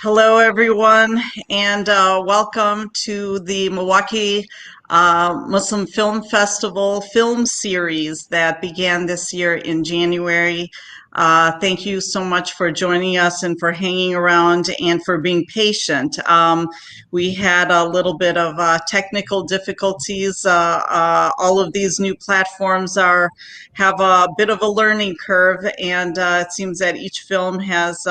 Hello, everyone, and welcome to the Milwaukee Muslim Film Festival film series that began this year in January. Thank you so much for joining us and for hanging around and for being patient. We had a little bit of technical difficulties. All of these new platforms have a bit of a learning curve, and it seems that each film has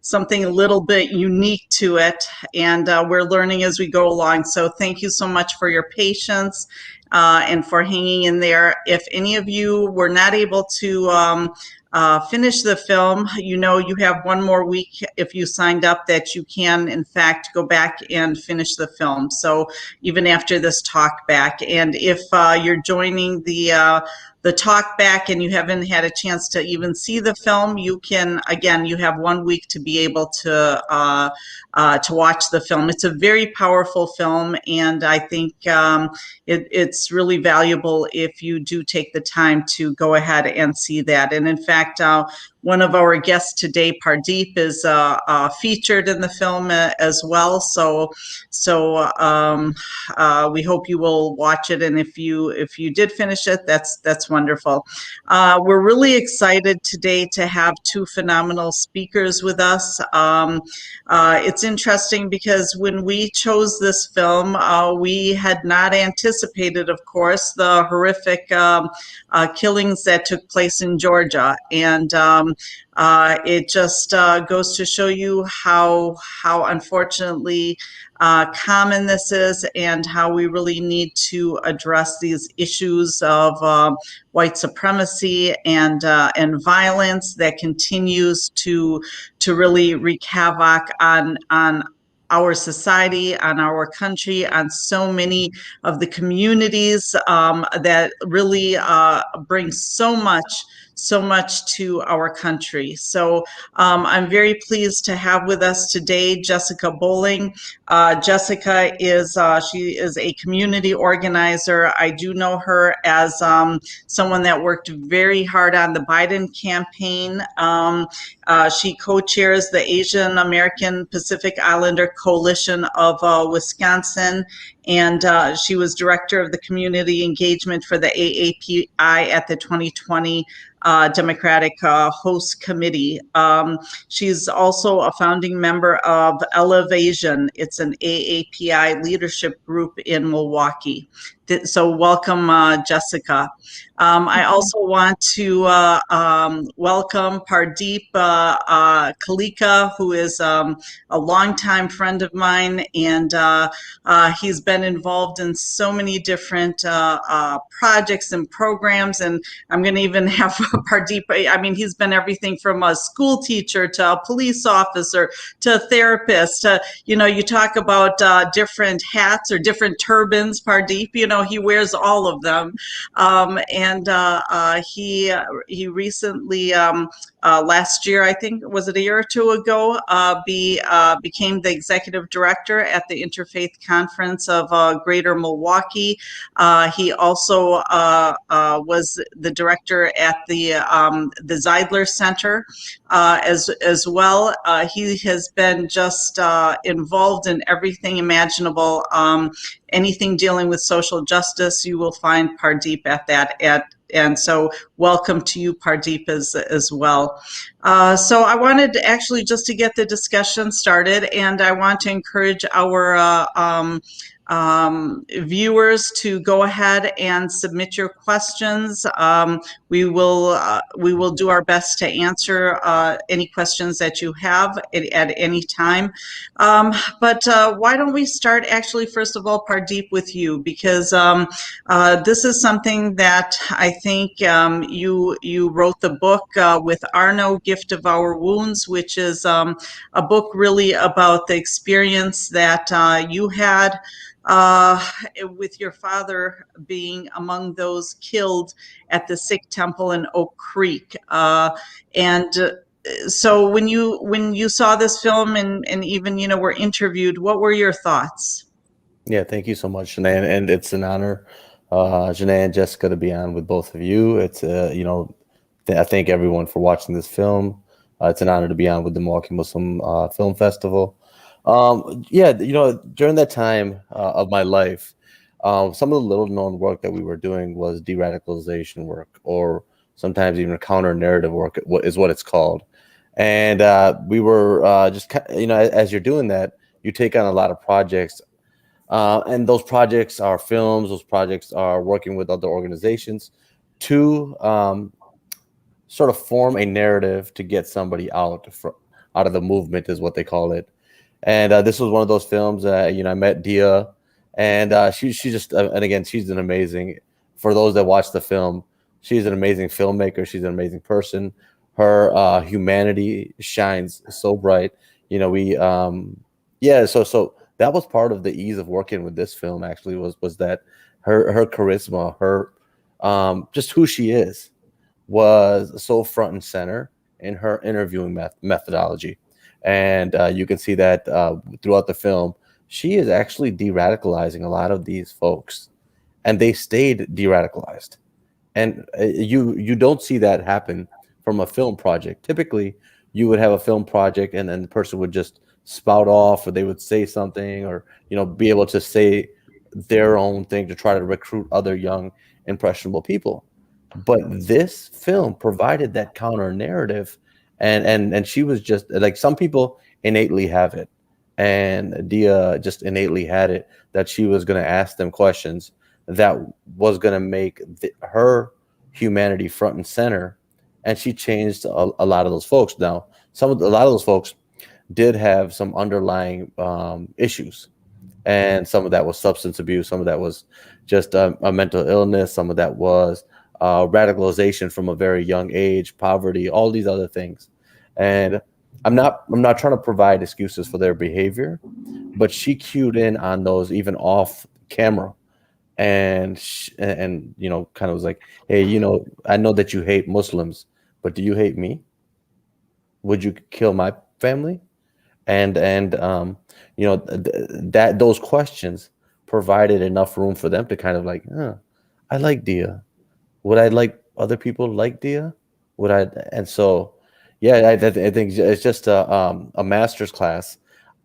something a little bit unique to it, and we're learning as we go along. So thank you so much for your patience and for hanging in there. If any of you were not able to finish the film, you know you have one more week if you signed up that you can, in fact, go back and finish the film. So even after this talk back, and if you're joining the talk back and you haven't had a chance to even see the film, you can, again, you have 1 week to be able to watch the film. It's a very powerful film, and I think it's really valuable if you do take the time to go ahead and see that. And in fact, one of our guests today, Pardeep, is featured in the film as well. So we hope you will watch it, and if you did finish it, that's wonderful. We're really excited today to have two phenomenal speakers with us. It's interesting because when we chose this film, we had not anticipated, of course, the horrific killings that took place in Georgia, and it just goes to show you how unfortunately common this is, and how we really need to address these issues of white supremacy and violence that continues to really wreak havoc on our society, on our country, on so many of the communities that really bring so much to our country. So I'm very pleased to have with us today Jessica Bowling. Jessica is she is a community organizer. I do know her as someone that worked very hard on the Biden campaign. She co-chairs the Asian American Pacific Islander Coalition of Wisconsin, and she was director of the community engagement for the AAPI at the 2020 Democratic Host Committee. She's also a founding member of Elevation. It's an AAPI leadership group in Milwaukee. So welcome, Jessica. I also want to welcome Pardeep Kaleka, who is a longtime friend of mine, and he's been involved in so many different projects and programs. And I'm going to even have Pardeep, I mean, he's been everything from a school teacher to a police officer to a therapist. You know, you talk about different hats or different turbans, Pardeep, you know, he wears all of them. And he recently, last year, I think, was it a year or two ago, became the executive director at the Interfaith Conference of Greater Milwaukee. He also was the director at the Zeidler Center as well. He has been just involved in everything imaginable. Anything dealing with social justice, you will find Pardeep at that. And so welcome to you, Pardeep, as well. So I wanted to actually just to get the discussion started, and I want to encourage our viewers to go ahead and submit your questions. We will do our best to answer any questions that you have at any time. But why don't we start actually, first of all, Pardeep, with you, because this is something that I think you wrote the book with Arno, Gift of Our Wounds, which is a book really about the experience that you had with your father being among those killed at the Sikh temple in Oak Creek. So when you saw this film and even, you know, were interviewed, what were your thoughts? Yeah, thank you so much, Janae, and it's an honor, Janae and Jessica, to be on with both of you. It's I thank everyone for watching this film. It's an honor to be on with the Milwaukee Muslim Film Festival. Yeah, during that time of my life, some of the little known work that we were doing was de-radicalization work, or sometimes even counter narrative work is what it's called. And we were as you're doing that, you take on a lot of projects, and those projects are films. Those projects are working with other organizations to sort of form a narrative to get somebody out of the movement, is what they call it. And this was one of those films. I met Dia, and she just and again, she's an amazing. For those that watch the film, she's an amazing filmmaker. She's an amazing person. Her humanity shines so bright. We yeah. So that was part of the ease of working with this film. Actually, was that her charisma, her just who she is, was so front and center in her interviewing methodology. And you can see that throughout the film. She is actually de-radicalizing a lot of these folks, and they stayed de-radicalized. And you don't see that happen from a film project. Typically, you would have a film project, and then the person would just spout off, or they would say something, or be able to say their own thing to try to recruit other young, impressionable people. But this film provided that counter narrative, and she was just like, some people innately have it, and Dia just innately had it, that she was going to ask them questions that was going to make her humanity front and center. And she changed a lot of those folks. Now, a lot of those folks did have some underlying issues, and some of that was substance abuse, some of that was just a mental illness, some of that was radicalization from a very young age, poverty, all these other things. And I'm not trying to provide excuses for their behavior, but she cued in on those even off camera, and kind of was like, hey, I know that you hate Muslims, but do you hate me? Would you kill my family? And that those questions provided enough room for them to kind of like, I like Dia. Would I like other people like Dia? Would I? And so, yeah, I think it's just a master's class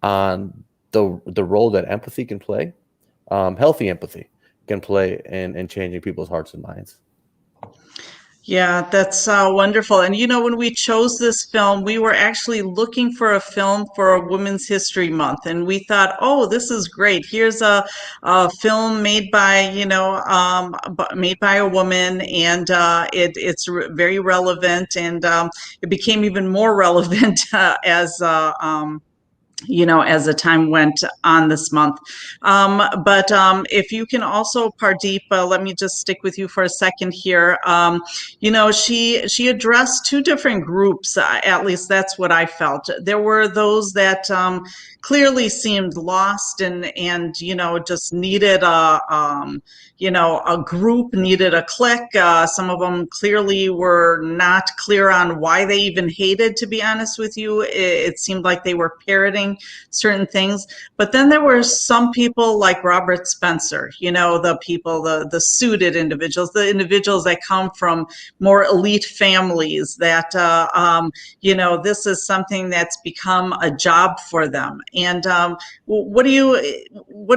on the role that empathy can play, healthy empathy can play in changing people's hearts and minds. Yeah, that's wonderful. And when we chose this film, we were actually looking for a film for a Women's History Month, and we thought, oh, this is great. Here's a film made by made by a woman, and it's very relevant, and it became even more relevant as the time went on this month. But if you can also, Pardeep, let me just stick with you for a second here. She addressed two different groups. At least that's what I felt. There were those that clearly seemed lost and just needed a group, needed a clique. Some of them clearly were not clear on why they even hated, to be honest with you. It seemed like they were parroting certain things. But then there were some people like Robert Spencer, the suited individuals, the individuals that come from more elite families, that, this is something that's become a job for them. And what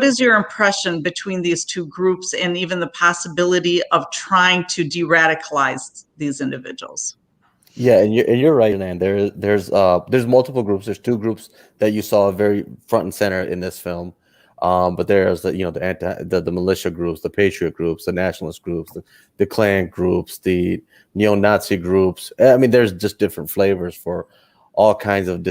is your impression between these two groups, and even the possibility of trying to de-radicalize these individuals? Yeah, and you're right, man. There's multiple groups. There's two groups that you saw very front and center in this film. But there's the militia groups, the patriot groups, the nationalist groups, the Klan groups, the neo-Nazi groups. I mean, there's just different flavors for all kinds of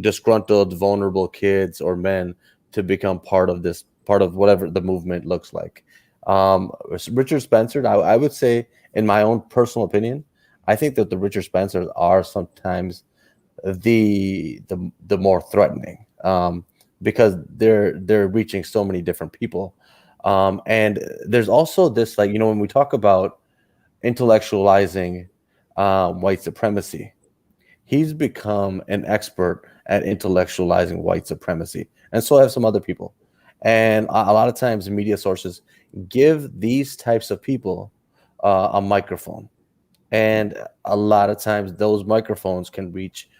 disgruntled, vulnerable kids or men to become part of whatever the movement looks like. Richard Spencer, I would say, in my own personal opinion, I think that the Richard Spencers are sometimes the more threatening, because they're reaching so many different people. And there's also this, like, when we talk about intellectualizing white supremacy, he's become an expert at intellectualizing white supremacy, and so have some other people. And a lot of times, media sources give these types of people a microphone, and a lot of times those microphones can reach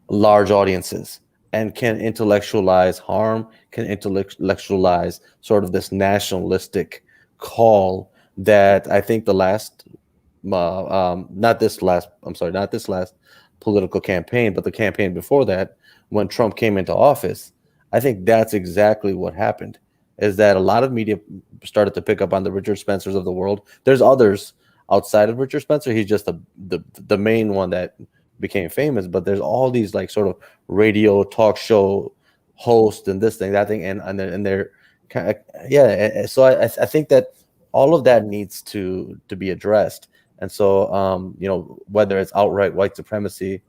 large audiences and can intellectualize harm, can intellectualize sort of this nationalistic call that I think the last, not this last, I'm sorry, not this last political campaign, but the campaign before that, when Trump came into office, I think that's exactly what happened. Is that a lot of media started to pick up on the Richard Spencers of the world. There's others outside of Richard Spencer. He's just the main one that became famous. But there's all these like sort of radio talk show hosts and this thing, that thing, and they're kind of, yeah. So I think that all of that needs to be addressed. And so whether it's outright white supremacy,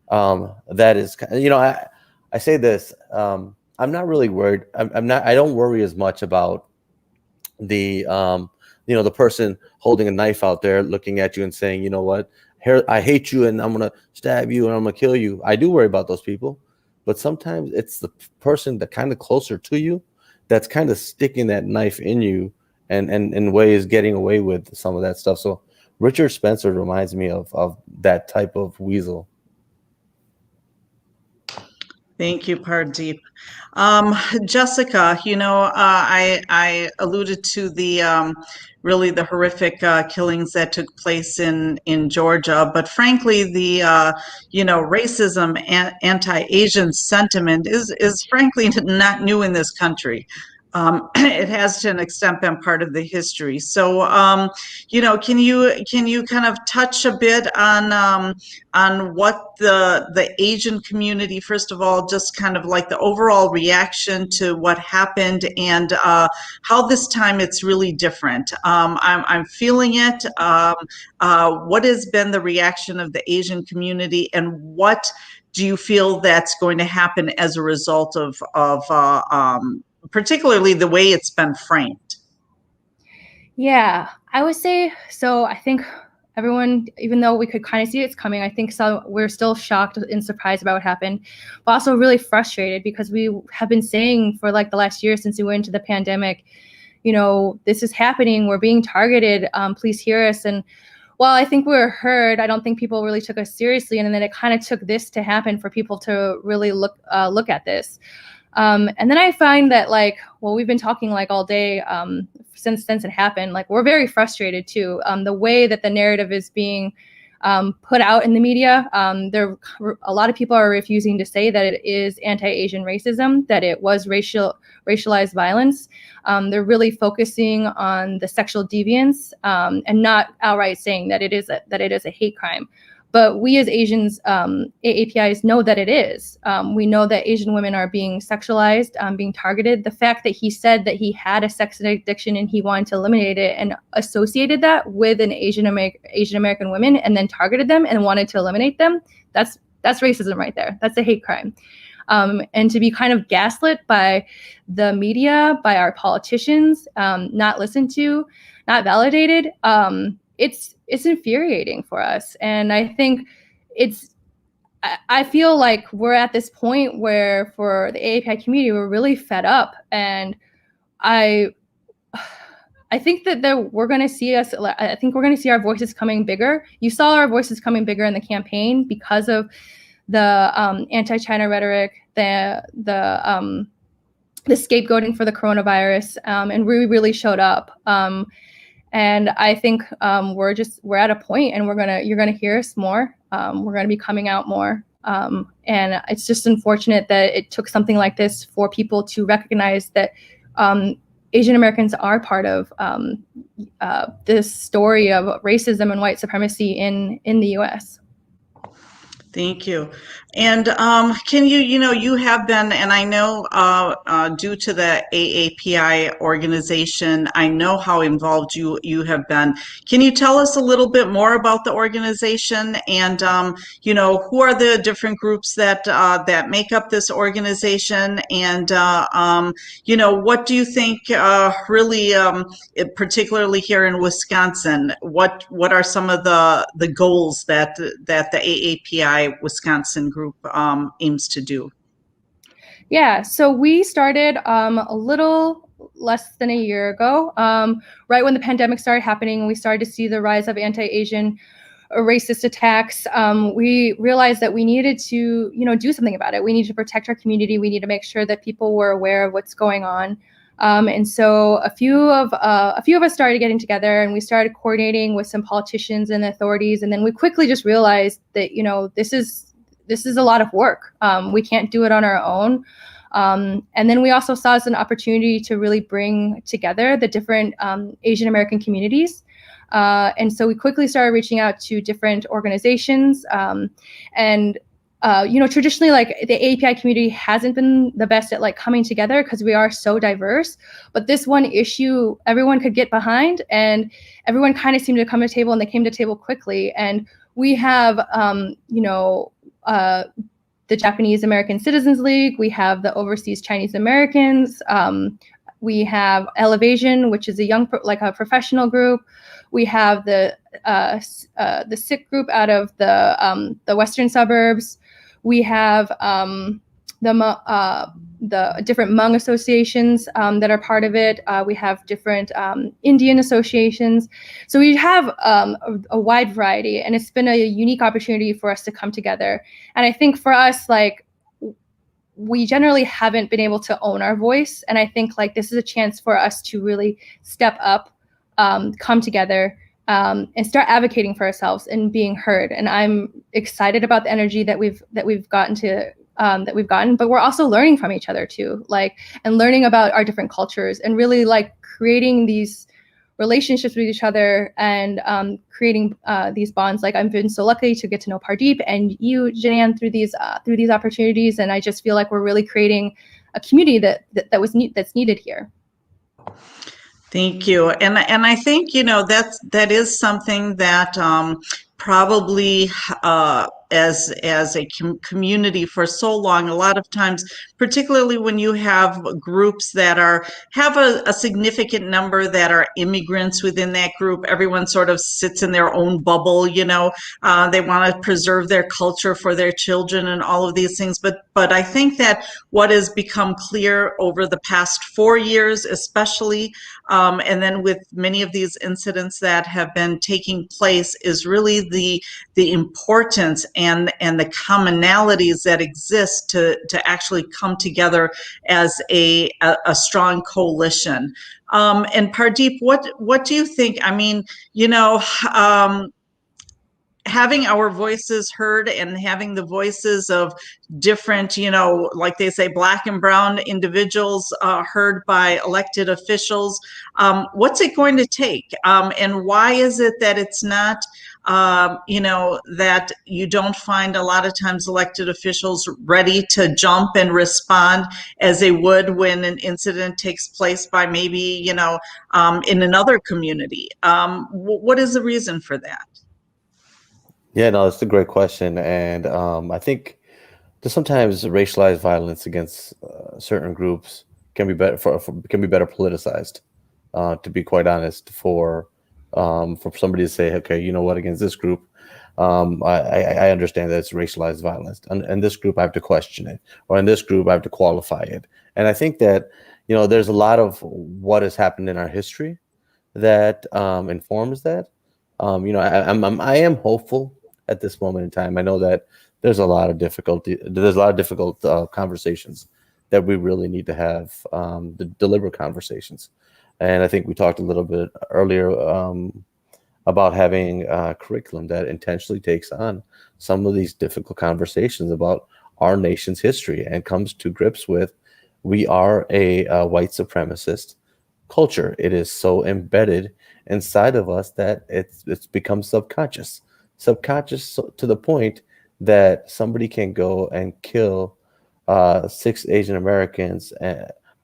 that is, I say this. I'm not really worried. I'm not. I don't worry as much about the the person holding a knife out there looking at you and saying, you know what, here, I hate you and I'm gonna stab you and I'm gonna kill you. I do worry about those people, but sometimes it's the person that kind of closer to you that's kind of sticking that knife in you and in ways getting away with some of that stuff. So Richard Spencer reminds me of that type of weasel. Thank you, Pardeep. Jessica, I alluded to the really the horrific killings that took place in Georgia, but frankly, the racism and anti-Asian sentiment is frankly not new in this country. It has to an extent been part of the history. So, can you kind of touch a bit on what the Asian community, first of all, just kind of like the overall reaction to what happened, and how this time it's really different. I'm feeling it. What has been the reaction of the Asian community, and what do you feel that's going to happen as a result of particularly the way it's been framed? Yeah, I would say so. I think everyone, even though we could kind of see it's coming, I think we're still shocked and surprised about what happened, but also really frustrated because we have been saying for like the last year since we went into the pandemic, this is happening. We're being targeted. Please hear us. And while I think we were heard, I don't think people really took us seriously. And then it kind of took this to happen for people to really look at this. And then I find that we've been talking all day since it happened. We're very frustrated too. The way that the narrative is being put out in the media, a lot of people are refusing to say that it is anti-Asian racism, that it was racialized violence. They're really focusing on the sexual deviance and not outright saying that it is a hate crime. But we as Asians, AAPIs know that it is. We know that Asian women are being sexualized, being targeted. The fact that he said that he had a sex addiction and he wanted to eliminate it and associated that with an Asian American women and then targeted them and wanted to eliminate them, that's racism right there. That's a hate crime. And to be kind of gaslit by the media, by our politicians, not listened to, not validated, it's infuriating for us. And I think I feel like we're at this point where for the AAPI community, we're really fed up. And I think that we're going to see our voices coming bigger. You saw our voices coming bigger in the campaign because of the anti-China rhetoric, the scapegoating for the coronavirus, and we really showed up. And I think we're at a point, and you're gonna hear us more. We're gonna be coming out more, and it's just unfortunate that it took something like this for people to recognize that Asian Americans are part of this story of racism and white supremacy in the U.S. Thank you. And can you have been, and I know due to the AAPI organization, I know how involved you have been. Can you tell us a little bit more about the organization and, who are the different groups that make up this organization? And, what do you think really, particularly here in Wisconsin, what are some of the goals that the AAPI Wisconsin group aims to do? Yeah, so we started a little less than a year ago, right when the pandemic started happening. We started to see the rise of anti-Asian racist attacks, we realized that we needed to, do something about it. We need to protect our community. We need to make sure that people were aware of what's going on. And so a few of us started getting together, and we started coordinating with some politicians and authorities. And then we quickly just realized that, this is a lot of work. We can't do it on our own. And then we also saw as an opportunity to really bring together the different Asian American communities. And so we quickly started reaching out to different organizations. Traditionally, like the API community hasn't been the best at like coming together because we are so diverse. But this one issue, everyone could get behind, and everyone kind of seemed to come to the table, and they came to the table quickly. And we have, the Japanese American Citizens League. We have the Overseas Chinese Americans. We have Elevation, which is a professional group. We have the Sikh group out of the western suburbs. We have the different Hmong associations that are part of it. We have different Indian associations. So we have a wide variety, and it's been a unique opportunity for us to come together. And I think for us, like, we generally haven't been able to own our voice. And I think like this is a chance for us to really step up, come together, and start advocating for ourselves and being heard. And I'm excited about the energy that we've gotten, but we're also learning from each other too, and learning about our different cultures, and really creating these relationships with each other, and creating these bonds. Like, I've been so lucky to get to know Pardeep and you, Janan, through these opportunities, and I just feel like we're really creating a community that's needed here. Thank you. And I think, that is something that probably as a community for so long, a lot of times, particularly when you have groups that have a significant number that are immigrants within that group, everyone sort of sits in their own bubble, they want to preserve their culture for their children and all of these things. But I think that what has become clear over the past 4 years, especially, and then with many of these incidents that have been taking place, is really the importance and the commonalities that exist to actually come together as a strong coalition. And Pardeep, what do you think? I mean, having our voices heard and having the voices of different, like they say, Black and brown individuals heard by elected officials, what's it going to take? And why is it that it's not, that you don't find a lot of times elected officials ready to jump and respond as they would when an incident takes place by maybe, in another community? What is the reason for that? Yeah, no, that's a great question. And I think that sometimes racialized violence against certain groups can be better politicized. To be quite honest, for somebody to say, okay, you know what, against this group, I understand that it's racialized violence, and this group I have to question it, or in this group I have to qualify it. And I think that there's a lot of what has happened in our history that informs that. I am hopeful at this moment in time. I know that there's a lot of difficult conversations that we really need to have, the deliberate conversations. And I think we talked a little bit earlier about having a curriculum that intentionally takes on some of these difficult conversations about our nation's history and comes to grips with, we are a white supremacist culture. It is so embedded inside of us that it's become subconscious to the point that somebody can go and kill 6 Asian Americans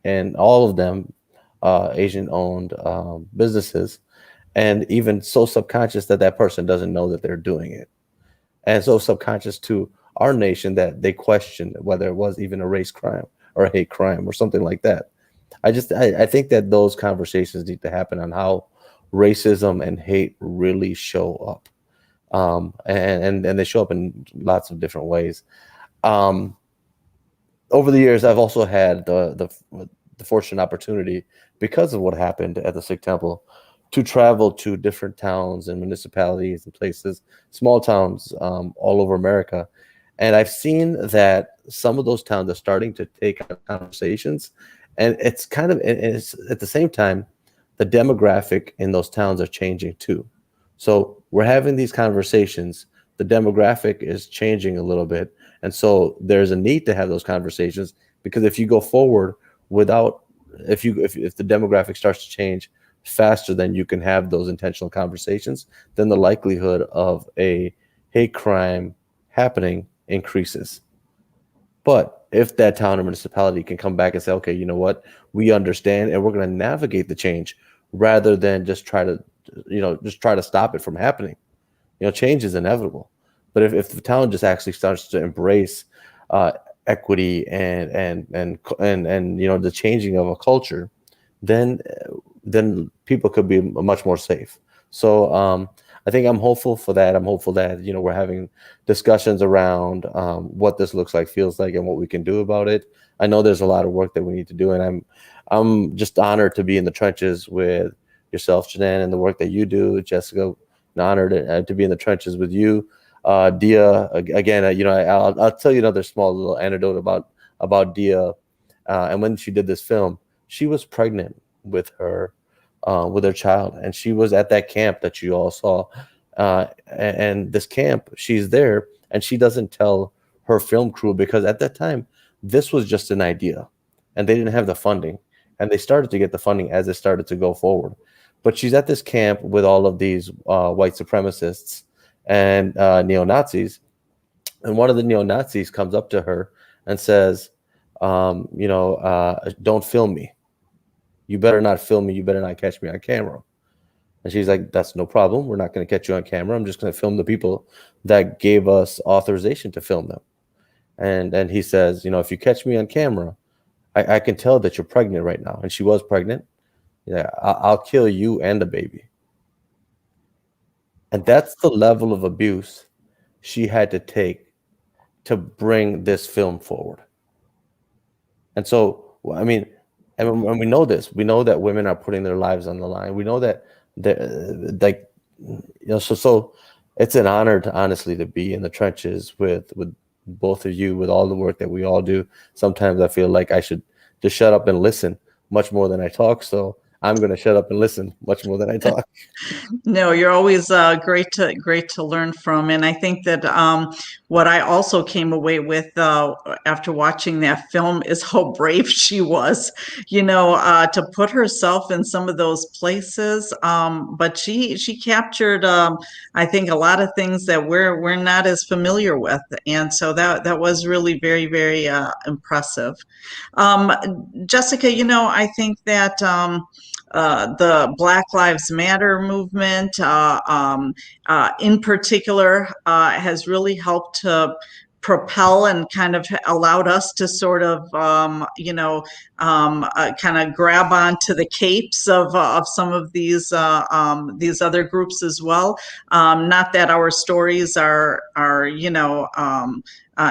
and all of them Asian-owned businesses, and even so subconscious that person doesn't know that they're doing it, and so subconscious to our nation that they question whether it was even a race crime or a hate crime or something like that. I think that those conversations need to happen on how racism and hate really show up, and they show up in lots of different ways. Over the years, I've also had the fortunate opportunity, because of what happened at the Sikh temple, to travel to different towns and municipalities and places, small towns all over America. And I've seen that some of those towns are starting to take up conversations. And it's at the same time, the demographic in those towns are changing too. So we're having these conversations. The demographic is changing a little bit. And so there's a need to have those conversations, because if you go forward without, if the demographic starts to change faster than you can have those intentional conversations, then the likelihood of a hate crime happening increases. But if that town or municipality can come back and say, okay, you know what, we understand and we're going to navigate the change rather than just try to stop it from happening. Change is inevitable. But if the town just actually starts to embrace equity and the changing of a culture, then people could be much more safe. So I think I'm hopeful for that. I'm hopeful that we're having discussions around what this looks like, feels like, and what we can do about it. I know there's a lot of work that we need to do, and I'm just honored to be in the trenches with yourself, Janan, and the work that you do, Jessica. Honored to be in the trenches with you, Dia. Again, I'll tell you another small little anecdote about Dia. And when she did this film, she was pregnant with her child, and she was at that camp that you all saw. And this camp, she's there, and she doesn't tell her film crew, because at that time, this was just an idea, and they didn't have the funding, and they started to get the funding as it started to go forward. But she's at this camp with all of these white supremacists and neo-Nazis. And one of the neo-Nazis comes up to her and says, don't film me. You better not film me. You better not catch me on camera. And she's like, that's no problem. We're not going to catch you on camera. I'm just going to film the people that gave us authorization to film them. And he says, if you catch me on camera, I can tell that you're pregnant right now. And she was pregnant. Yeah, I'll kill you and the baby. And that's the level of abuse she had to take to bring this film forward. And so, and we know this. We know that women are putting their lives on the line. We know that, so it's an honor to honestly to be in the trenches with both of you, with all the work that we all do. Sometimes I feel like I should just shut up and listen much more than I talk. So I'm going to shut up and listen much more than I talk. No, you're always great to learn from. And I think that what I also came away with after watching that film is how brave she was, to put herself in some of those places. But she captured, I think, a lot of things that we're not as familiar with. And so that was really very, very impressive. Jessica, I think that the Black Lives Matter movement, in particular, has really helped to propel and kind of allowed us to sort of, kind of grab onto the capes of some of these other groups as well. Not that our stories are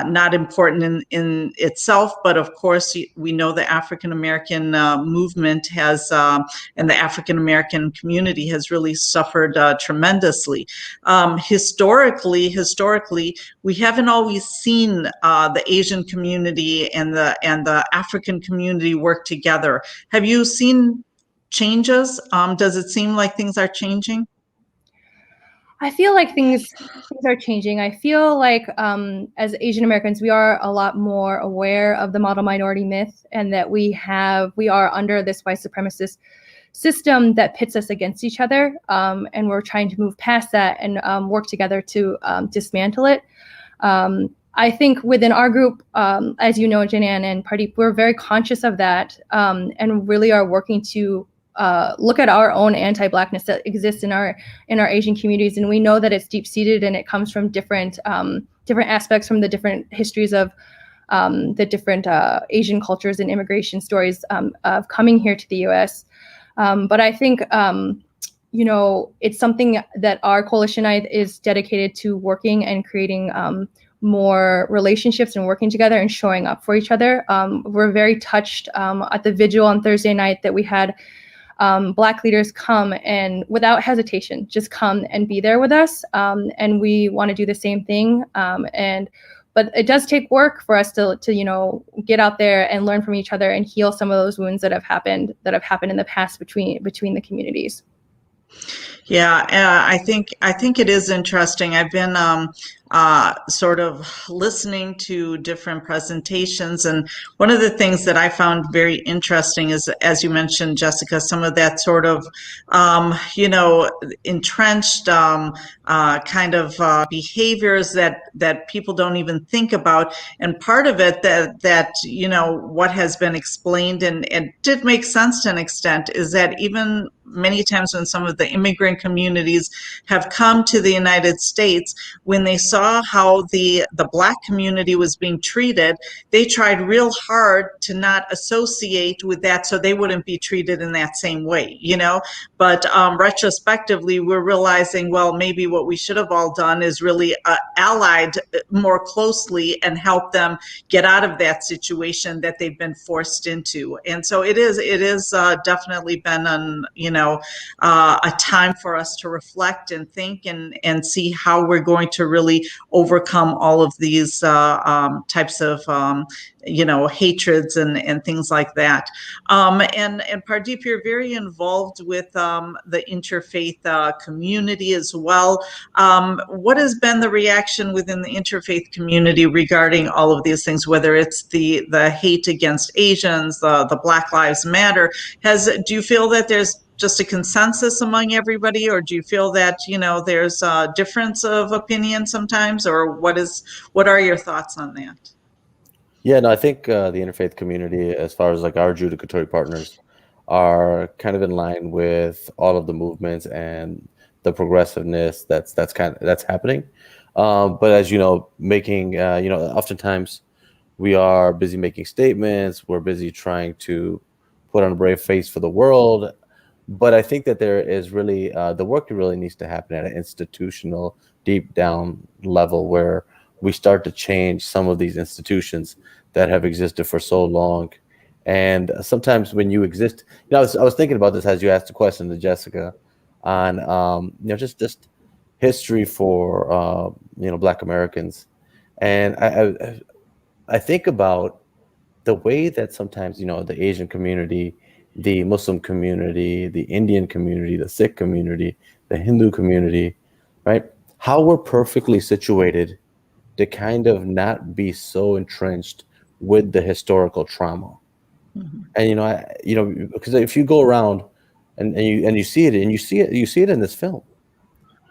not important in itself, but of course we know the African American movement has, and the African American community has really suffered tremendously. Historically, we haven't always seen the Asian community and the African community work together. Have you seen changes? Does it seem like things are changing? I feel like things are changing. I feel like as Asian Americans, we are a lot more aware of the model minority myth, and that we are under this white supremacist system that pits us against each other. And we're trying to move past that and work together to dismantle it. I think within our group, as you know, Janan and Pardeep, we're very conscious of that, and really are working to look at our own anti-Blackness that exists in our Asian communities. And we know that it's deep-seated, and it comes from different aspects from the different histories of the different Asian cultures and immigration stories of coming here to the U.S. But I think, it's something that our coalition is dedicated to working and creating more relationships and working together and showing up for each other. We're very touched at the vigil on Thursday night that we had Black leaders come and without hesitation, just come and be there with us. And we want to do the same thing. But it does take work for us to get out there and learn from each other and heal some of those wounds that have happened in the past between the communities. Yeah, I think it is interesting. I've been sort of listening to different presentations, and one of the things that I found very interesting is, as you mentioned, Jessica, some of that sort of entrenched kind of behaviors that people don't even think about, and part of it that what has been explained and did make sense to an extent is that even many times when some of the immigrant communities have come to the United States, when they saw how the Black community was being treated, they tried real hard to not associate with that so they wouldn't be treated in that same way, But retrospectively, we're realizing, well, maybe what we should have all done is really allied more closely and help them get out of that situation that they've been forced into. And so it is definitely been a time for us to reflect and think and see how we're going to really overcome all of these types of hatreds and things like that. And Pardeep, you're very involved with the interfaith community as well. What has been the reaction within the interfaith community regarding all of these things, whether it's the hate against Asians, the Black Lives Matter? Do you feel that there's just a consensus among everybody, or do you feel that there's a difference of opinion sometimes, or what are your thoughts on that? Yeah, no, I think the interfaith community, as far as like our judicatory partners, are kind of in line with all of the movements and the progressiveness that's happening. But as you know, oftentimes we are busy making statements. We're busy trying to put on a brave face for the world. But I think that there is really the work really needs to happen at an institutional, deep down level where we start to change some of these institutions that have existed for so long. And sometimes when you exist, I was thinking about this as you asked the question to Jessica on just history for Black Americans, and I think about the way that sometimes the Asian community, the Muslim community, the Indian community, the Sikh community, the Hindu community, right? How we're perfectly situated to kind of not be so entrenched with the historical trauma. Mm-hmm. And because if you go around and you see it, and you see it in this film,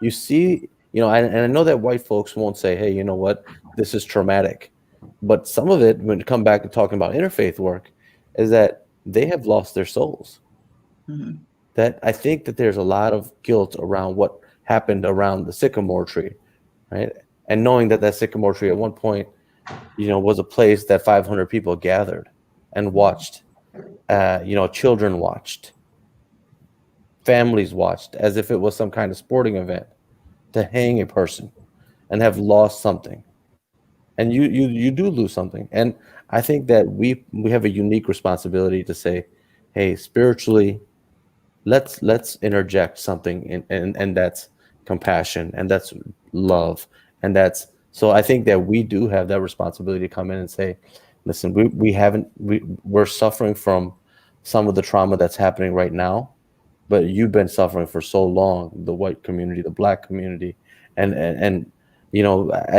you see, and I know that white folks won't say, hey, you know what, this is traumatic, but some of it, when you come back to talking about interfaith work, is that they have lost their souls. Mm-hmm. That I think that there's a lot of guilt around what happened around the sycamore tree, right? And knowing that sycamore tree at one point, was a place that 500 people gathered and watched. Children watched, families watched, as if it was some kind of sporting event to hang a person, and have lost something. And you do lose something. And I think that we have a unique responsibility to say, hey, spiritually, let's interject something, and that's compassion, and that's love, and so I think that we do have that responsibility to come in and say, listen, we're suffering from some of the trauma that's happening right now, but you've been suffering for so long, the white community, the Black community, and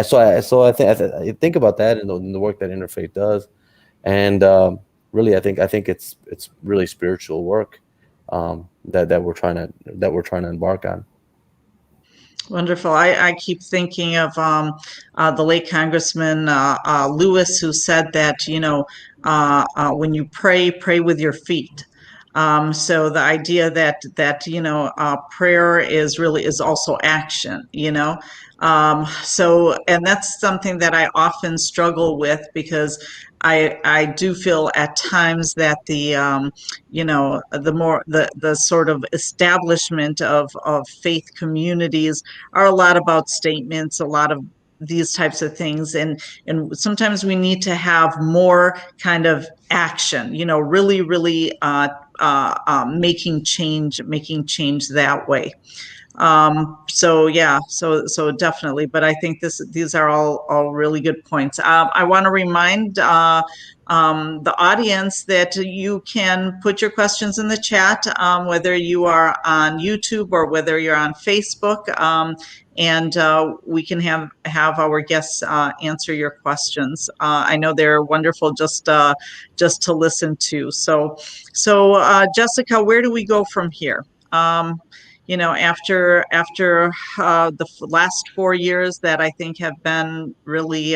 so I think about that in the work that Interfaith does, and really I think it's really spiritual work that we're trying to embark on. Wonderful. I keep thinking of the late Congressman Lewis, who said that when you pray with your feet. So the idea that prayer is also action, so, and that's something that I often struggle with, because I do feel at times that the sort of establishment of faith communities are a lot about statements, a lot of these types of things, and sometimes we need to have more kind of action, really making change that way. So definitely, but I think these are all really good points. I want to remind the audience that you can put your questions in the chat, whether you are on YouTube or whether you're on Facebook, and we can have our guests answer your questions. I know they're wonderful just to listen to. So Jessica, where do we go from here? After the last 4 years that I think have been really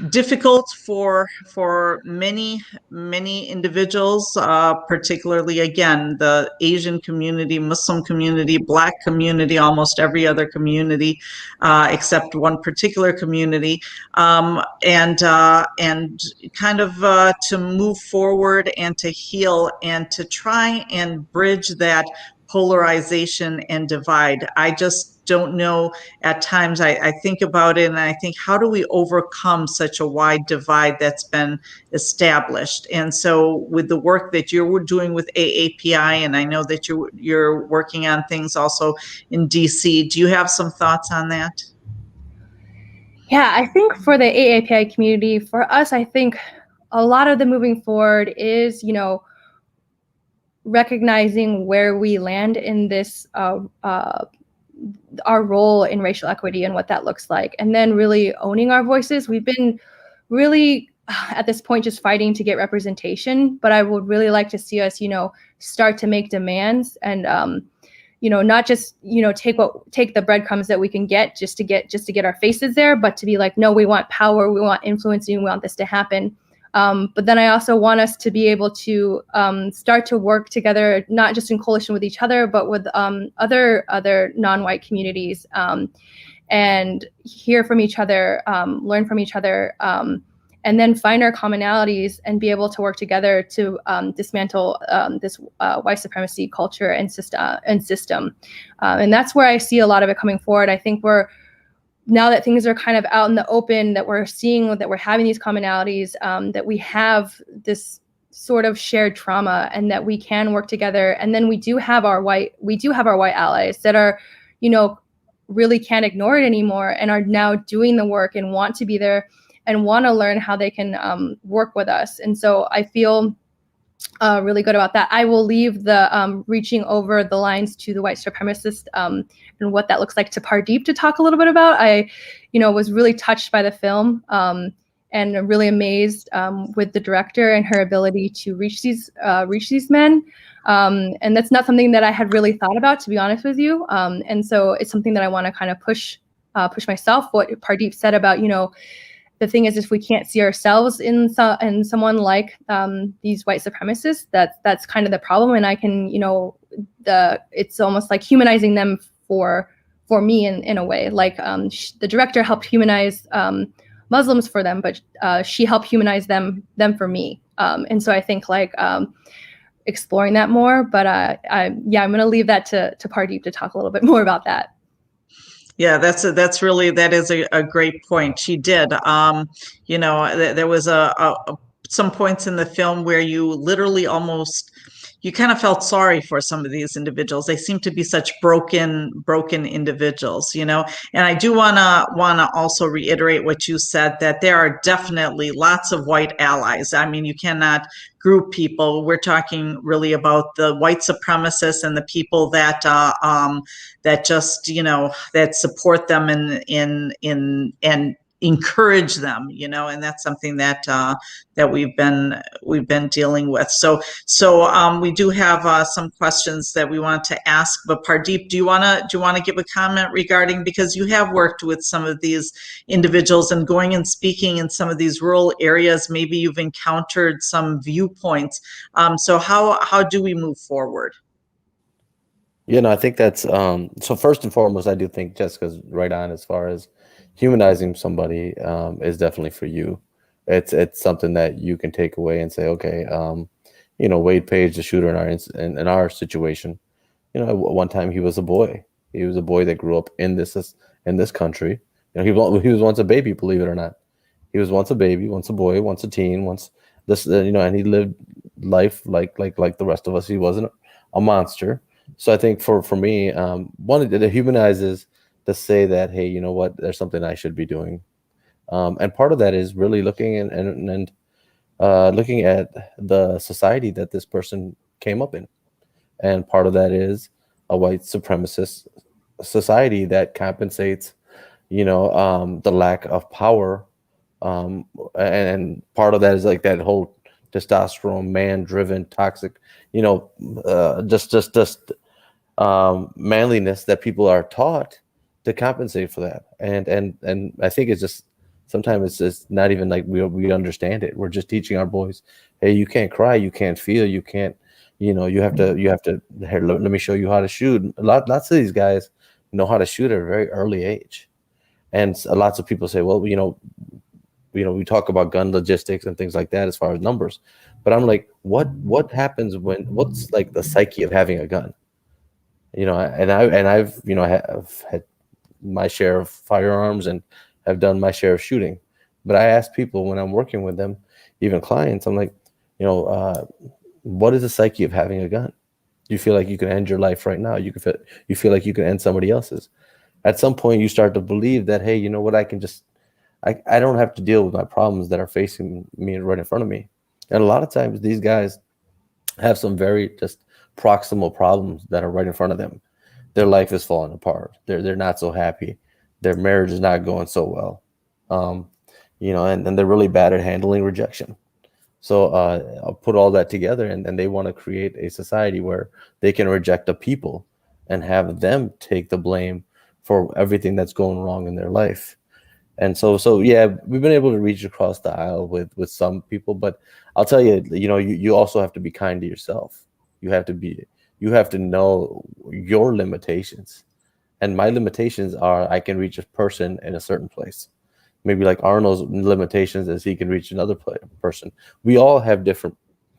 difficult for many individuals, particularly again the Asian community, Muslim community, Black community, almost every other community except one particular community, and kind of to move forward and to heal and to try and bridge that polarization and divide. I just don't know. At times I think about it and I think, how do we overcome such a wide divide that's been established? And so with the work that you're doing with AAPI, and I know that you're working on things also in DC, do you have some thoughts on that? Yeah, I think for the AAPI community, for us, I think a lot of the moving forward is, recognizing where we land in this our role in racial equity and what that looks like, and then really owning our voices. We've been really at this point just fighting to get representation, but I would really like to see us, start to make demands and not just take the breadcrumbs that we can get just to get our faces there, but to be like, no, we want power, we want influence, and we want this to happen. But then I also want us to be able to start to work together, not just in coalition with each other, but with other non-white communities, and hear from each other, learn from each other, and then find our commonalities and be able to work together to dismantle this white supremacy culture and system. And that's where I see a lot of it coming forward. I think now that things are kind of out in the open, that we're seeing that we're having these commonalities, that we have this sort of shared trauma, and that we can work together. And then we do have our white allies that are, really can't ignore it anymore, and are now doing the work and want to be there and want to learn how they can work with us. And so I feel really good about that. I will leave the reaching over the lines to the white supremacist and what that looks like to Pardeep to talk a little bit about. I, was really touched by the film and really amazed with the director and her ability to reach these men. And that's not something that I had really thought about, to be honest with you. And so it's something that I want to kind of push myself. What Pardeep said about, the thing is, if we can't see ourselves in someone like these white supremacists, that's kind of the problem. And I can, it's almost like humanizing them for me in a way. Like the director helped humanize Muslims for them, but she helped humanize them for me. And so I think exploring that more. But I'm going to leave that to Pardeep to talk a little bit more about that. Yeah, that is a great point. She did. There was some points in the film where you literally you kind of felt sorry for some of these individuals. They seem to be such broken individuals, and I do wanna also reiterate what you said, that there are definitely lots of white allies. I mean, you cannot group people. We're talking really about the white supremacists and the people that just that support them and encourage them, and that's something that we've been dealing with. So we do have some questions that we want to ask. But Pardeep, do you want to give a comment regarding, because you have worked with some of these individuals and going and speaking in some of these rural areas, maybe you've encountered some viewpoints. So how do we move forward? I think that's so first and foremost, I do think Jessica's right on as far as humanizing somebody is definitely for you. It's something that you can take away and say, okay, Wade Page, the shooter in our situation, one time he was a boy. He was a boy that grew up in this country. He was once a baby, believe it or not. He was once a baby, once a boy, once a teen, once This, and he lived life like the rest of us. He wasn't a monster. So I think for me, one, it humanizes to say that, hey, you know what, there's something I should be doing, and part of that is really looking and looking at the society that this person came up in, and part of that is a white supremacist society that compensates, the lack of power, and part of that is like that whole testosterone, man-driven, toxic, just manliness that people are taught to compensate for that, and I think it's just sometimes it's just not even like we understand it. We're just teaching our boys, hey, you can't cry, you can't feel, you can't, you have to here, let me show you how to shoot. Lots of these guys know how to shoot at a very early age, and lots of people say, well, we talk about gun logistics and things like that as far as numbers, but I'm like, what happens what's like the psyche of having a gun? I've have had my share of firearms and have done my share of shooting, but I ask people when I'm working with them, even clients, I'm like, what is the psyche of having a gun? You feel like you can end your life right now. You feel like you can end somebody else's. At some point, you start to believe that, hey, you know what? I don't have to deal with my problems that are facing me right in front of me. And a lot of times, these guys have some very just proximal problems that are right in front of them. Their life is falling apart. They're not so happy. Their marriage is not going so well. And they're really bad at handling rejection. So I'll put all that together, and they want to create a society where they can reject the people and have them take the blame for everything that's going wrong in their life. And so yeah, we've been able to reach across the aisle with some people, but I'll tell you, you also have to be kind to yourself. You have to know your limitations. And my limitations are I can reach a person in a certain place. Maybe like Arnold's limitations is he can reach another person. We all have different.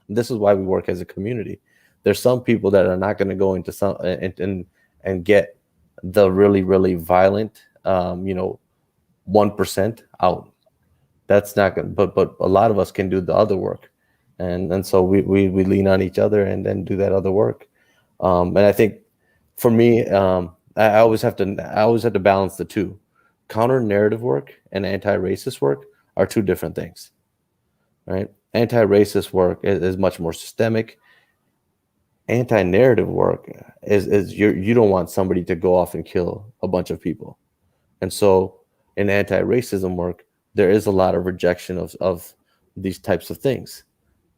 This is why we work as a community. There's some people that are not going to go into some and get the really, really violent, 1% out. That's not going. But a lot of us can do the other work, and so we lean on each other and then do that other work. And I think for me, I always have to balance the two. Counter narrative work and anti-racist work are two different things, right? Anti-racist work is much more systemic. Anti-narrative work is you don't want somebody to go off and kill a bunch of people. And so in anti-racism work, there is a lot of rejection of these types of things.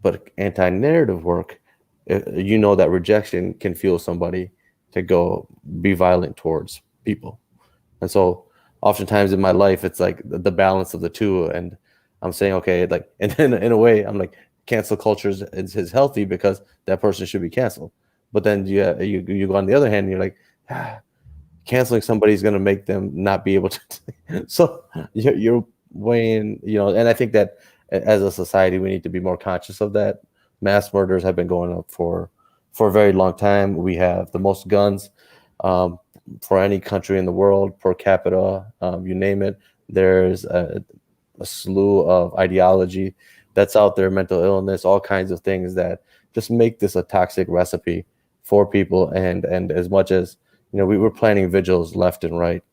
But anti-narrative work, that rejection can fuel somebody to go be violent towards people. And so oftentimes in my life, it's like the balance of the two. And I'm saying, okay, like, and then in a way, I'm like, cancel culture is healthy because that person should be canceled. But then you go on the other hand, and you're like, canceling somebody is going to make them not be able to. So you're weighing, and I think that as a society, we need to be more conscious of that. Mass murders have been going up for a very long time. We have the most guns for any country in the world per capita, you name it. There's a slew of ideology that's out there, mental illness, all kinds of things that just make this a toxic recipe for people. And as much as, we were planning vigils left and right,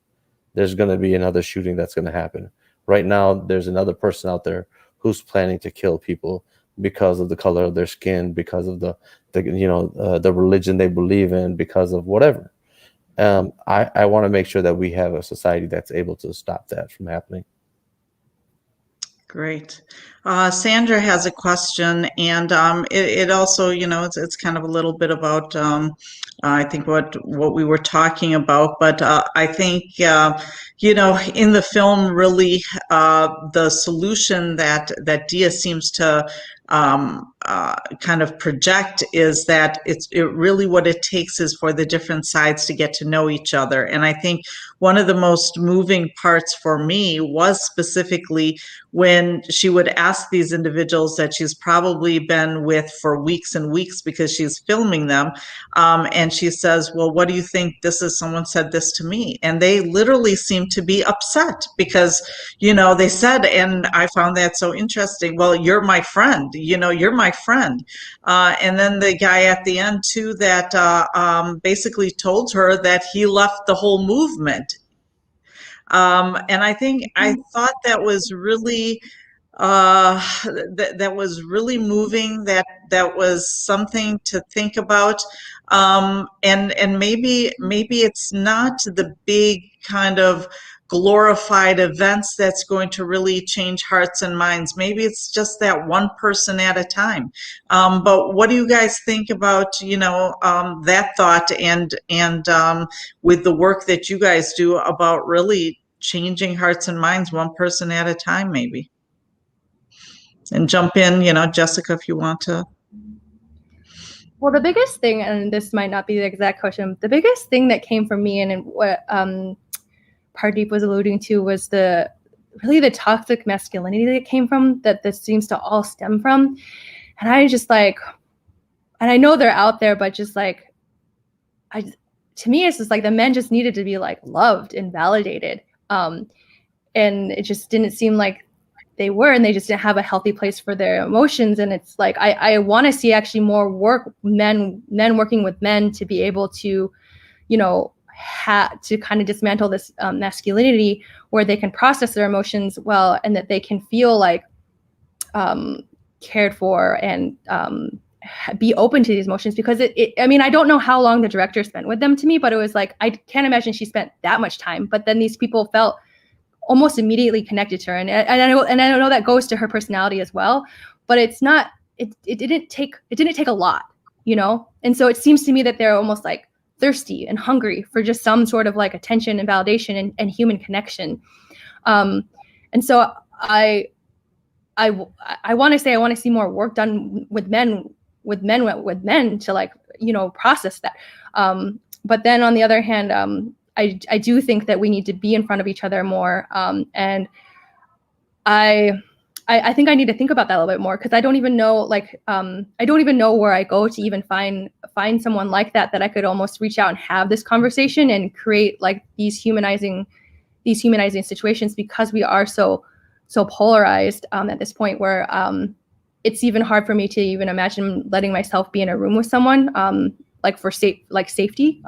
there's going to be another shooting that's going to happen. Right now, there's another person out there who's planning to kill people because of the color of their skin, because of the religion they believe in, because of whatever. I want to make sure that we have a society that's able to stop that from happening. Great. Sandra has a question, and it also, it's kind of a little bit about, I think what we were talking about, but I think, in the film, really, the solution that Dia seems to kind of project is that it really what it takes is for the different sides to get to know each other. And I think one of the most moving parts for me was specifically when she would ask these individuals that she's probably been with for weeks and weeks because she's filming them. And she says, well, what do you think? Someone said this to me. And they literally seem to be upset because, they said, and I found that so interesting. Well, you're my friend. you're my friend. And then the guy at the end too that basically told her that he left the whole movement. And I thought that was really that was really moving. That was something to think about. And maybe it's not the big kind of glorified events that's going to really change hearts and minds. Maybe it's just that one person at a time. But what do you guys think about that thought and with the work that you guys do about really changing hearts and minds one person at a time, maybe? And jump in, Jessica, if you want to. Well, the biggest thing, and this might not be the exact question, the biggest thing that came from me and what Pardeep was alluding to was the toxic masculinity that came from, that this seems to all stem from. And I just and I know they're out there, but just to me, it's just the men just needed to be loved and validated. And it just didn't seem like they were, and they just didn't have a healthy place for their emotions. And it's I want to see actually more men working with men to be able to, to kind of dismantle this masculinity where they can process their emotions well, and that they can feel cared for and be open to these emotions. Because I mean, I don't know how long the director spent with them to me, but it was I can't imagine she spent that much time. But then these people felt almost immediately connected to her, and I know that goes to her personality as well. But it's not. It didn't take a lot, And so it seems to me that they're almost thirsty and hungry for just some sort of attention and validation and human connection. And so I want to say I want to see more work done with men to process that. But then on the other hand, I do think that we need to be in front of each other more. And I think I need to think about that a little bit more, because I don't even know I don't even know where I go to even find someone like that I could almost reach out and have this conversation and create these humanizing situations, because we are so polarized at this point where it's even hard for me to even imagine letting myself be in a room with someone for safety.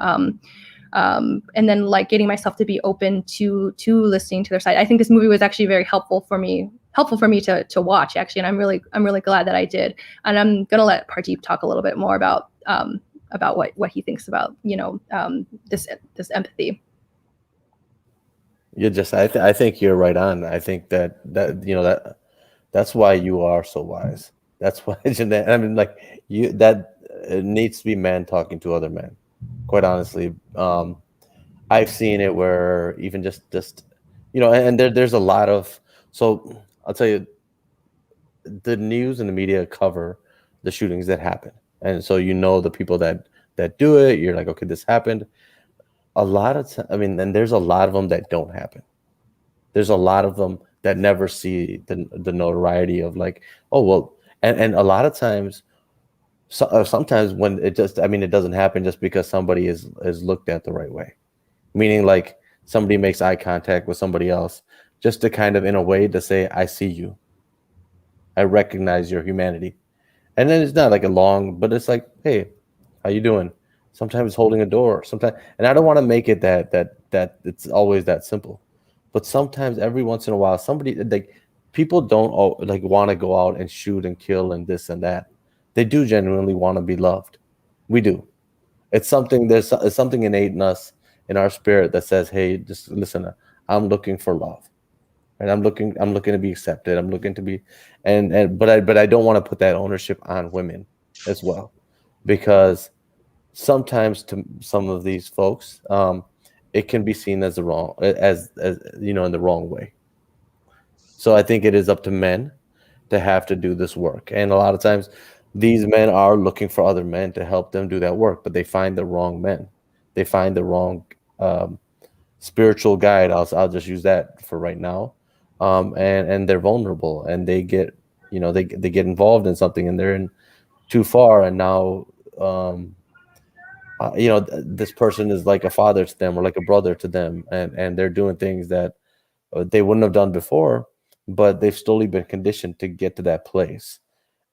And then getting myself to be open to listening to their side. I think this movie was actually very helpful for me to watch, actually, and I'm really glad that I did. And I'm gonna let Pardeep talk a little bit more about what he thinks about this empathy. I think you're right on. I think that's why you are so wise. That's why I mean, it needs to be men talking to other men. Quite honestly, I've seen it where even just and there's a lot of, so I'll tell you, the news and the media cover the shootings that happen, and so the people that do it, you're like, okay, this happened. A lot of I mean, and there's a lot of them that don't happen. There's a lot of them that never see the notoriety of oh well, and a lot of times. So, sometimes when it doesn't happen just because somebody is looked at the right way, meaning somebody makes eye contact with somebody else just to kind of in a way to say, I see you, I recognize your humanity. And then it's not a long, but it's hey, how you doing? Sometimes holding a door, sometimes, and I don't want to make it that it's always that simple, but sometimes every once in a while somebody people don't want to go out and shoot and kill and this and that. They do genuinely want to be loved. We do. It's something, there's something innate in us, in our spirit, that says, hey, just listen, I'm looking for love. Right? I'm looking to be accepted. I'm looking to be, but I don't want to put that ownership on women as well, because sometimes to some of these folks, it can be seen as in the wrong way. So I think it is up to men to have to do this work. And a lot of times these men are looking for other men to help them do that work, but they find the wrong men. They find the wrong spiritual guide. I'll just use that for right now. And they're vulnerable, and they get, they get involved in something, and they're in too far. And now, this person is like a father to them or like a brother to them. And they're doing things that they wouldn't have done before, but they've slowly been conditioned to get to that place.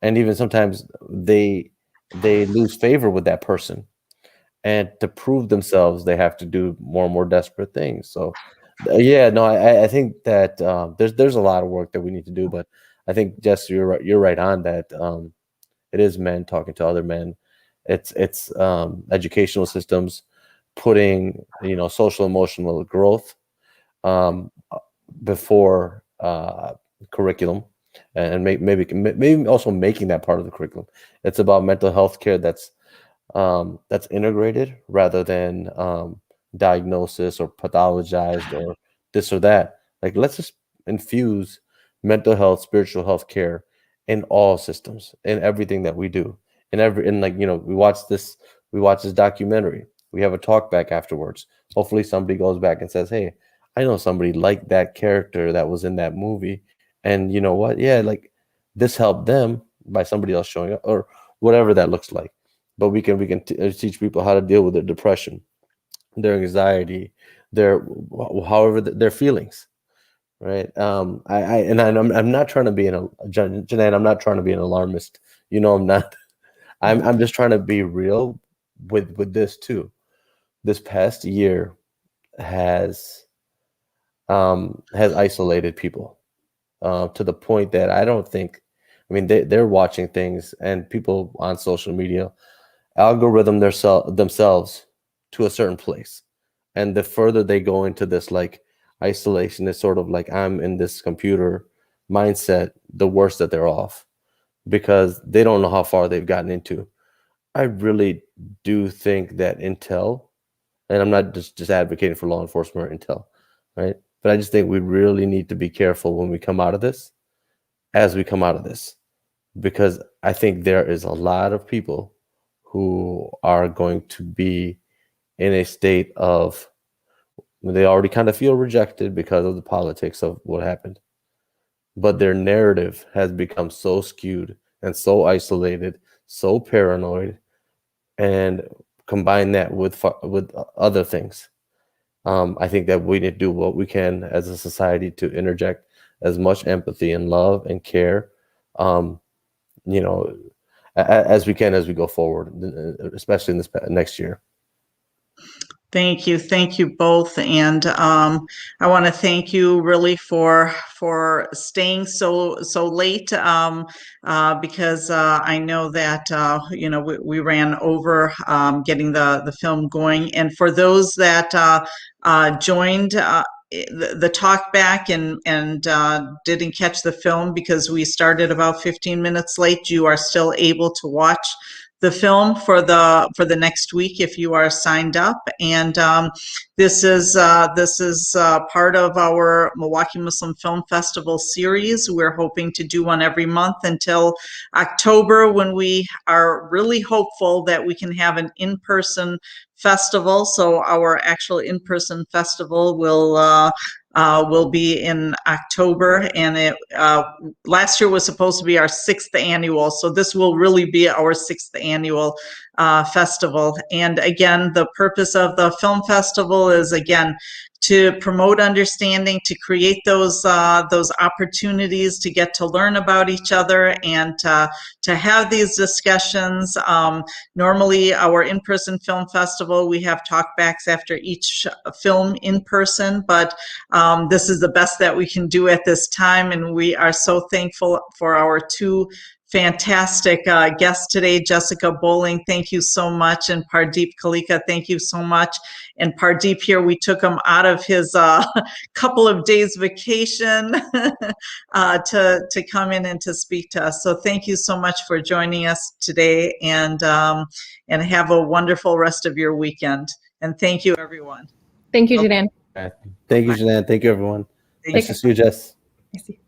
and even sometimes they lose favor with that person, and to prove themselves, they have to do more and more desperate things. So, yeah, no, I think that there's a lot of work that we need to do, but I think, Jess, you're right on that. It is men talking to other men. It's educational systems putting, social emotional growth um, before curriculum, and maybe also making that part of the curriculum. It's about mental health care that's integrated rather than diagnosis or pathologized or this or that. Like, let's just infuse mental health, spiritual health care in all systems, in everything that we do. We watch this documentary. We have a talk back afterwards. Hopefully somebody goes back and says, hey, I know somebody like that character that was in that movie. And you know what? Yeah, like this helped them by somebody else showing up, or whatever that looks like. But we can teach people how to deal with their depression, their anxiety, their feelings, right? I'm not trying to be Janae, I'm not trying to be an alarmist. I'm not. I'm just trying to be real with this too. This past year has isolated people to the point that I don't think. I mean, they're watching things, and people on social media algorithm themselves to a certain place, and the further they go into this like isolation, is sort of like I'm in this computer mindset, the worse that they're off, because they don't know how far they've gotten into. I really do think that intel, and I'm not just advocating for law enforcement or intel, right? But I just think we really need to be careful when we come out of this, as we come out of this, because I think there is a lot of people who are going to be in a state of, they already kind of feel rejected because of the politics of what happened, but their narrative has become so skewed and so isolated, so paranoid, and combine that with other things. I think that we need to do what we can as a society to interject as much empathy and love and care, as we can as we go forward, especially in this next year. Thank you both, and I want to thank you really for staying so late, because I know that we ran over getting the film going, and for those that joined the talk back and didn't catch the film because we started about 15 minutes late, you are still able to watch the film for the next week if you are signed up. And this is part of our Milwaukee Muslim Film Festival series. We're hoping to do one every month until October, when we are really hopeful that we can have an in-person festival. So our actual in-person festival will be in October, and it last year was supposed to be our 6th annual, so this will really be our 6th annual festival. And again, the purpose of the film festival is, again, to promote understanding, to create those opportunities to get to learn about each other, and to have these discussions. Normally, our in-person film festival, we have talkbacks after each film in person, but this is the best that we can do at this time, and we are so thankful for our two fantastic guests today. Jessica Bowling, thank you so much, and Pardeep Kaleka, thank you so much. And Pardeep here, we took him out of his couple of days vacation to come in and to speak to us. So thank you so much for joining us today, and have a wonderful rest of your weekend. And thank you, everyone. Thank you, Janan. Thank you, Janan. Thank you, everyone. Thank Nice to see you, Jess. I see.